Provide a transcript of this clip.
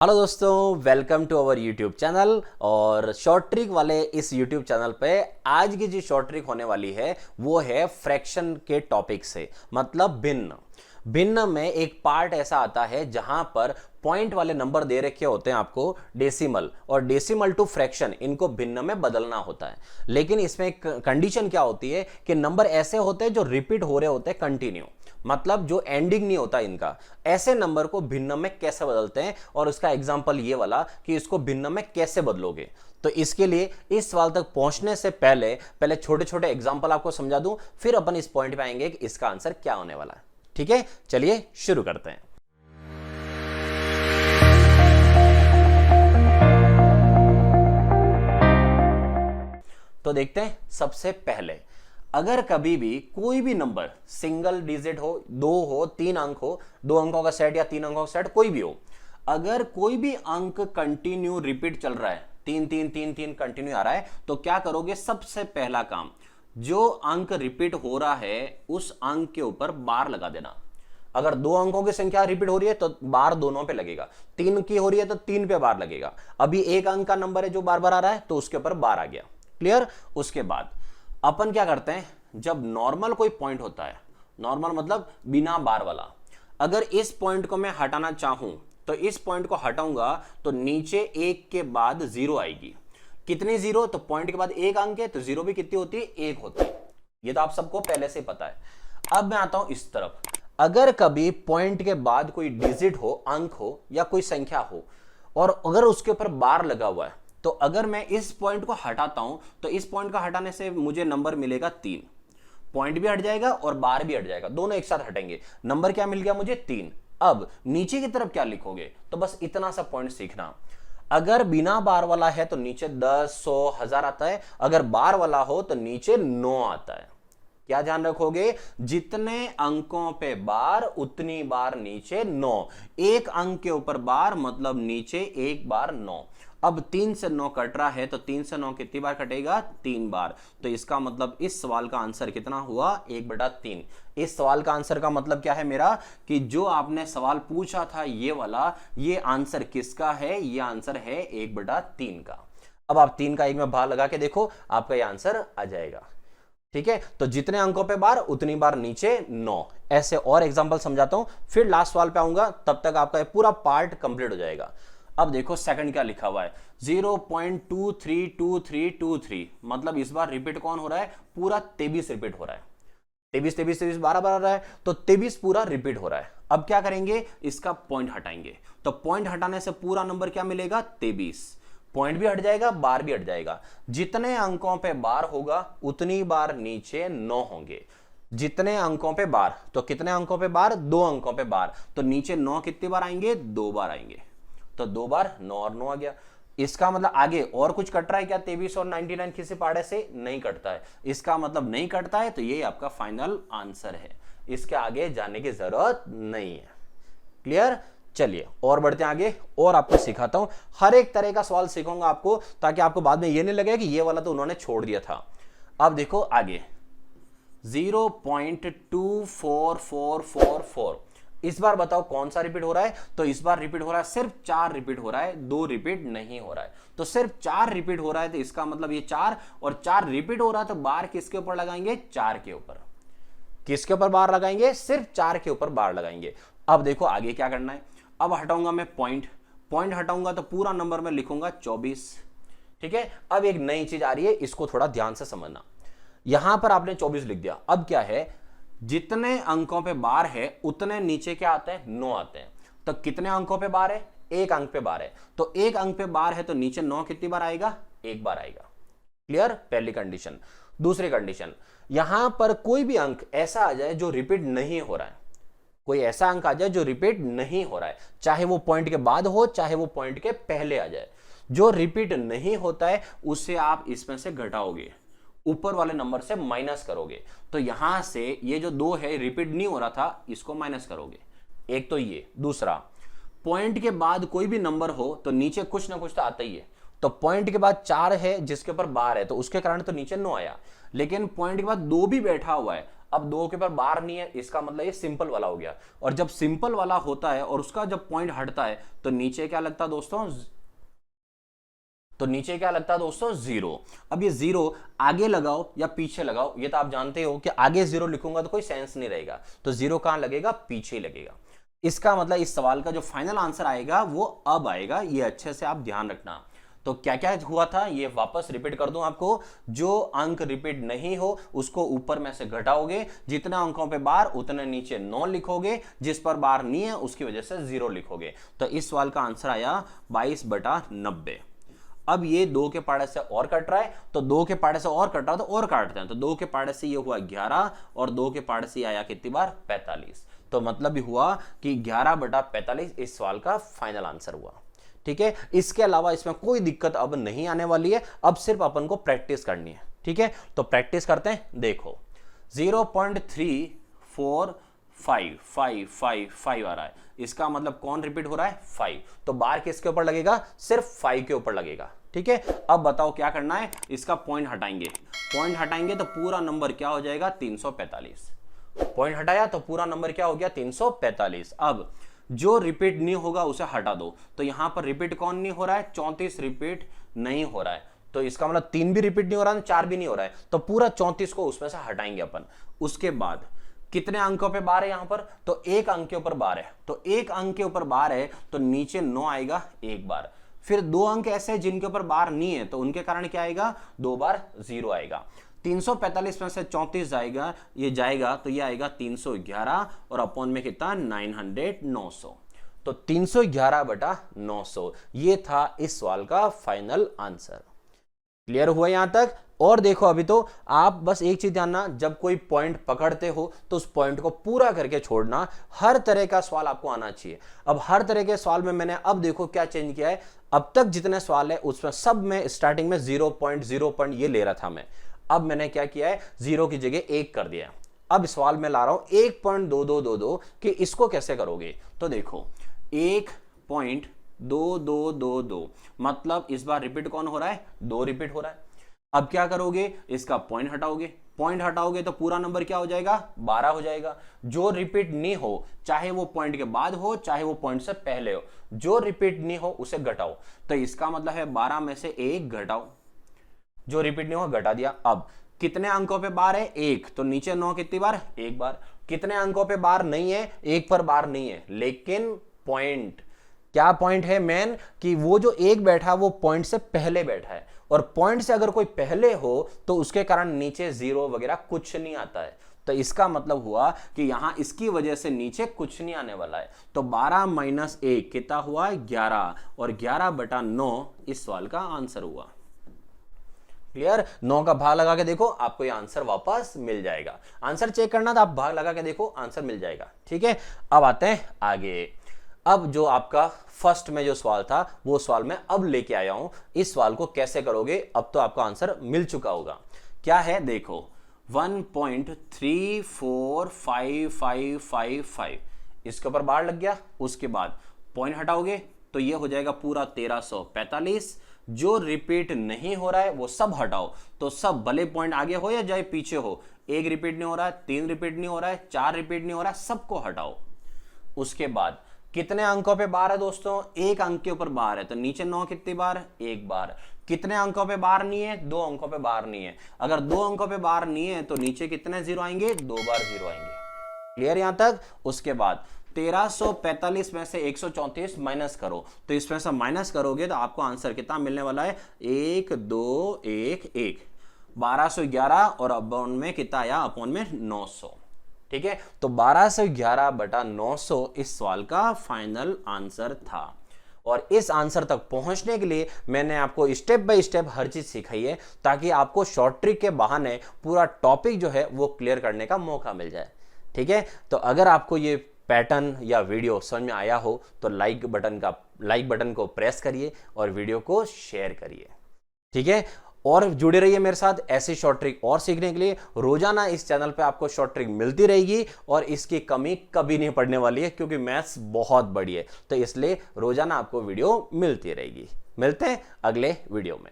Hello दोस्तों, welcome to our YouTube channel. और short trick वाले इस यूट्यूब चैनल पे आज की जो शॉर्ट ट्रिक होने वाली है वो है फ्रैक्शन के टॉपिक से, मतलब भिन्न। भिन्न में एक पार्ट ऐसा आता है जहां पर पॉइंट वाले नंबर दे रखे होते हैं आपको डेसिमल, और डेसिमल टू फ्रैक्शन इनको भिन्न में बदलना होता है। लेकिन इसमें एक कंडीशन क्या होती है कि नंबर ऐसे होते हैं जो रिपीट हो रहे होते हैं कंटिन्यू, मतलब जो एंडिंग नहीं होता इनका। ऐसे नंबर को भिन्न में कैसे बदलते हैं, और उसका एग्जांपल ये वाला कि इसको भिन्न में कैसे बदलोगे। तो इसके लिए इस सवाल तक पहुंचने से पहले पहले छोटे छोटे एग्जांपल आपको समझा दूं, फिर अपन इस पॉइंट पे आएंगे कि इसका आंसर क्या होने वाला है। ठीक है, चलिए शुरू करते हैं। तो देखते हैं, सबसे पहले अगर कभी भी कोई भी नंबर सिंगल डिजिट हो, दो हो, तीन अंक हो, दो अंकों का सेट या तीन अंकों का सेट कोई भी हो, अगर कोई भी अंक कंटिन्यू रिपीट चल रहा है, तीन तीन तीन तीन कंटिन्यू आ रहा है, तो क्या करोगे? सबसे पहला काम, जो अंक रिपीट हो रहा है उस अंक के ऊपर बार लगा देना। अगर दो अंकों की संख्या रिपीट हो रही है तो बार दोनों पे लगेगा, तीन की हो रही है तो तीन पे बार लगेगा। अभी एक अंक का नंबर है जो बार बार आ रहा है तो उसके ऊपर बार आ गया। क्लियर? उसके बाद अपन क्या करते हैं, जब नॉर्मल कोई पॉइंट होता है, नॉर्मल मतलब बिना बार वाला, अगर इस पॉइंट को मैं हटाना चाहूं तो इस पॉइंट को हटाऊंगा तो नीचे एक के बाद जीरो आएगी। कितनी जीरो? तो पॉइंट के बाद एक अंक है तो जीरो भी कितनी होती है? एक होती है। ये तो आप सबको पहले से पता है। अब मैं आता हूं इस तरफ, अगर कभी पॉइंट के बाद कोई डिजिट हो, अंक हो या कोई संख्या हो, और अगर उसके ऊपर बार लगा हुआ है, तो अगर मैं इस पॉइंट को हटाता हूं तो इस पॉइंट का हटाने से मुझे नंबर मिलेगा 3। पॉइंट भी हट जाएगा और बार भी हट जाएगा, दोनों एक साथ हटेंगे। नंबर क्या मिल गया मुझे? 3। अब नीचे की तरफ क्या लिखोगे? तो बस इतना सा पॉइंट सीखना। अगर बिना बार वाला है तो नीचे 10, 100, 1000 आता है। अगर बार वाला हो तो नीचे 9 आता है। क्या ध्यान रखोगे? जितने अंकों पे बार उतनी बार नीचे 9। एक अंक के ऊपर बार मतलब नीचे एक बार 9। अब 3 से 9 कट रहा है तो 3 से 9 कितनी बार कटेगा? 3 बार। तो इसका मतलब इस सवाल का आंसर कितना हुआ? 1/3। इस सवाल का आंसर का मतलब क्या है मेरा, कि जो आपने सवाल पूछा था ये वाला, ये आंसर किसका है? ये आंसर है 1/3 का। अब आप 3 का 1 में भाग लगा के देखो, आपका ये आंसर आ जाएगा। ठीक है, तो जितने अंकों पे बार उतनी बार नीचे 9। ऐसे और एग्जांपल समझाता हूं, फिर लास्ट सवाल पे आऊंगा, तब तक आपका पूरा पार्ट कंप्लीट हो जाएगा। अब देखो सेकंड क्या लिखा हुआ है, 0.232323, मतलब इस बार रिपीट कौन हो रहा है? पूरा 23 रिपीट हो रहा है। 23 23 23 12 बार आ रहा है तो 23 पूरा रिपीट हो रहा है। अब क्या करेंगे? इसका पॉइंट हटाएंगे, तो पॉइंट हटाने से पूरा नंबर क्या मिलेगा? 23। पॉइंट भी हट जाएगा, बार भी हट जाएगा। जितने अंकों पे बार होगा उतनी बार नीचे 9 होंगे। जितने अंकों पे बार, तो कितने अंकों पे बार? 2 अंकों पे बार, तो नीचे 9 कितनी बार आएंगे? 2 बार आएंगे। तो 2 बार 9 और 9 आ गया। इसका मतलब आगे और कुछ कट रहा है क्या? 23 और 99 किसी पाड़े से नहीं कटता है। इसका मतलब नहीं कटता है, तो ये आपका फाइनल आंसर है। इसके आगे जाने की जरूरत नहीं है। क्लियर? चलिए और बढ़ते हैं आगे, और आपको सिखाता हूं। हर एक तरह का सवाल सिखाऊंगा आपको, ताकि आपको बाद में ये नहीं लगे कि ये वाला तो उन्होंने छोड़ दिया था। अब देखो आगे, 0.2444। इस बार बताओ कौन सा रिपीट हो रहा है? तो इस बार रिपीट हो रहा है सिर्फ 4 रिपीट हो रहा है, 2 रिपीट नहीं हो रहा है। तो सिर्फ 4 रिपीट हो रहा है, तो इसका मतलब ये 4 और 4 रिपीट हो रहा है, तो बार किसके ऊपर लगाएंगे? 4 के ऊपर। किसके ऊपर बार लगाएंगे? सिर्फ 4 के ऊपर बार लगाएंगे। अब देखो आगे क्या करना है। अब हटाऊंगा मैं पॉइंट, पॉइंट हटाऊंगा तो पूरा नंबर में लिखूंगा 24। ठीक है, अब एक नई चीज आ रही है, इसको थोड़ा ध्यान से समझना। यहां पर आपने 24 लिख दिया, अब क्या है? जितने अंकों पे बार है उतने नीचे क्या आते हैं? 9 आते हैं। तो कितने अंकों पे बार है? एक अंक पे बार है, तो एक अंक पे बार है तो नीचे 9 कितनी बार आएगा? एक बार आएगा। क्लियर? पहली कंडीशन। दूसरी कंडीशन, यहां पर कोई भी अंक ऐसा आ जाए जो रिपीट नहीं हो रहा है। कोई ऐसा अंक आ जाए जो रिपीट नहीं हो रहा है, चाहे वो पॉइंट के बाद हो चाहे वो पॉइंट के पहले आ जाए। जो रिपीट नहीं होता है उसे आप इसमें से घटाओगे, ऊपर वाले नंबर से माइनस करोगे। तो यहां से ये जो 2 है रिपीट नहीं हो रहा था, इसको माइनस करोगे। एक तो ये। दूसरा, पॉइंट के बाद कोई भी नंबर हो तो नीचे कुछ ना कुछ तो आता ही है। तो पॉइंट के बाद 4 है जिसके ऊपर बार है, तो उसके कारण तो नीचे 9 आया। लेकिन पॉइंट के बाद 2 भी बैठा हुआ है, अब 2 के ऊपर बार नहीं है, इसका मतलब ये सिंपल वाला हो गया। और जब सिंपल वाला होता है और उसका जब पॉइंट हटता है तो नीचे क्या लगता है दोस्तों, तो नीचे क्या लगता है दोस्तों, 0। अब ये 0 आगे लगाओ या पीछे लगाओ, ये तो आप जानते हो कि आगे 0 लिखूंगा तो कोई सेंस नहीं रहेगा, तो 0 कहां लगेगा, पीछे ही लगेगा। इसका मतलब इस सवाल का जो फाइनल आंसर आएगा वो अब आएगा, ये अच्छे से आप ध्यान रखना। तो क्या क्या हुआ था ये वापस रिपीट कर दूं आपको। जो अंक रिपीट नहीं हो उसको ऊपर में से घटाओगे, जितने अंकों पे बार उतने नीचे 9 लिखोगे, जिस पर बार नहीं है उसकी वजह से 0 लिखोगे। तो इस सवाल का आंसर आया 22/90। अब ये 2 के पाड़े से और कट रहा है, तो 2 के पाड़े से और कट रहा है तो और काटते हैं, तो 2 के पाड़े से ये हुआ 11 और 2 के पाड़े से आया कितनी बार, 45। तो मतलब भी हुआ कि 11/45 इस सवाल का फाइनल आंसर हुआ। ठीक है, इसके अलावा इसमें कोई दिक्कत अब नहीं आने वाली है, अब सिर्फ अपन को प्रैक्टिस करनी है। ठीक है, तो प्रैक्टिस करते हैं। देखो 0.345555 आ रहा है, इसका मतलब कौन रिपीट हो रहा है, 5। तो बार किसके ऊपर लगेगा, सिर्फ 5 के ऊपर लगेगा। ठीक है, अब बताओ क्या करना है, इसका पॉइंट हटाएंगे, पॉइंट हटाएंगे तो पूरा नंबर क्या हो जाएगा, 345। पॉइंट हटाया तो पूरा नंबर क्या हो गया, 345। अब जो रिपीट नहीं होगा उसे हटा दो, तो यहां पर रिपीट कौन नहीं हो रहा है, 34 रिपीट नहीं हो रहा है, तो इसका मतलब 3 भी रिपीट नहीं हो रहा है, 4 भी नहीं हो रहा है, तो पूरा 34 को उसमें से हटाएंगे अपन। उसके बाद कितने अंकों पे बार है यहां पर, तो 1 अंक के ऊपर बार है, तो 1 अंक के ऊपर बार है तो नीचे 9 आएगा 1 बार। फिर 2 अंक ऐसे जिनके ऊपर बार नहीं है तो उनके कारण क्या आएगा, 2 बार 0 आएगा। 345 में से 34 जाएगा, ये जाएगा तो ये आएगा 311 और अपॉन में कितना, 900। तो 311/900 ये था इस सवाल का फाइनल आंसर। क्लियर हुआ यहां तक। और देखो अभी तो आप बस एक चीज जानना, जब कोई पॉइंट पकड़ते हो तो उस पॉइंट को पूरा करके छोड़ना, हर तरह का सवाल आपको आना चाहिए। अब हर तरह के सवाल में मैंने अब देखो क्या चेंज किया है, अब तक जितने सवाल है उसमें सब में स्टार्टिंग में 0.0 ये ले रहा था मैं, अब मैंने क्या किया है, 0 की जगह 1 कर दिया। अब सवाल में ला रहा हूं 1.2222 कि इसको कैसे करोगे, तो देखो 1.2222 मतलब इस बार रिपीट कौन हो रहा है, 2 रिपीट हो रहा है। अब क्या करोगे, इसका पॉइंट हटाओगे, पॉइंट हटाओगे तो पूरा नंबर क्या हो जाएगा, 12 हो जाएगा। जो रिपीट नहीं हो, चाहे वो पॉइंट के बाद हो चाहे वो पॉइंट से पहले हो, जो रिपीट नहीं हो उसे घटाओ, तो इसका मतलब है 12 में से 1 घटाओ, जो रिपीट नहीं हो घटा दिया। अब कितने अंकों पे बार है, 1, तो नीचे 9 कितनी बार, 1 बार। कितने अंकों पे बार नहीं है, 1 पर बार नहीं है, लेकिन पॉइंट, क्या पॉइंट है मेन, कि वो जो 1 बैठा वो पॉइंट से पहले बैठा है, और पॉइंट से अगर कोई पहले हो तो उसके कारण नीचे 0 वगैरह कुछ नहीं आता है। तो इसका मतलब हुआ कि यहां इसकी वजह से नीचे कुछ नहीं आने वाला है। तो 12 - 1 कितना हुआ, 11, और 11/9 इस सवाल का आंसर हुआ। क्लियर, 9 का भाग लगा के देखो, आपको ये आंसर वापस मिल जाएगा। आंसर चेक करना था, आप भाग लगा के देखो, आंसर मिल जाएगा। ठीक है, अब आते हैं आगे। अब जो आपका फर्स्ट में जो सवाल था वो सवाल मैं अब लेके आया हूं, इस सवाल को कैसे करोगे, अब तो आपको आंसर मिल चुका होगा। क्या है देखो, 1.345555 इसके ऊपर बार लग गया, उसके बाद पॉइंट हटाओगे तो ये हो जाएगा पूरा 1345। जो रिपीट नहीं हो रहा है वो सब हटाओ, तो सब भले पॉइंट आगे हो या जाए पीछे हो, 1 रिपीट नहीं हो रहा है, 3 रिपीट नहीं हो रहा है, 4 रिपीट नहीं हो रहा है, सबको हटाओ। उसके बाद कितने अंकों पे बार है दोस्तों, 1 अंक के ऊपर बार है, तो नीचे 9 कितनी बार, 1 बार। कितने अंकों पे बार नहीं है, 2 अंकों पे बार नहीं है, अगर 2 अंकों पे बार नहीं है तो नीचे कितने 0 आएंगे, 2 बार 0 आएंगे। क्लियर यहां तक। उसके बाद 1345 में से 134 माइनस करो, तो इसमें से माइनस करोगे तो आपको आंसर कितना मिलने वाला है, 1 2 1 1, 1211, और अपॉन में कितना आया, अपॉन में 900। ठीक है, तो 1211/900 इस सवाल का फाइनल आंसर था। और इस आंसर तक पहुंचने के लिए मैंने आपको स्टेप बाय स्टेप हर चीज सिखाई है, ताकि आपको शॉर्ट ट्रिक के बहाने पूरा टॉपिक जो है वो क्लियर करने का मौका मिल जाए। ठीक है, तो अगर आपको ये पैटर्न या वीडियो समझ में आया हो तो लाइक बटन को प्रेस करिए और वीडियो को शेयर करिए। ठीक है, और जुड़े रहिए मेरे साथ ऐसी शॉर्ट ट्रिक और सीखने के लिए। रोजाना इस चैनल पे आपको शॉर्ट ट्रिक मिलती रहेगी और इसकी कमी कभी नहीं पड़ने वाली है, क्योंकि मैथ्स बहुत बड़ी है, तो इसलिए रोजाना आपको वीडियो मिलती रहेगी। मिलते हैं अगले वीडियो में।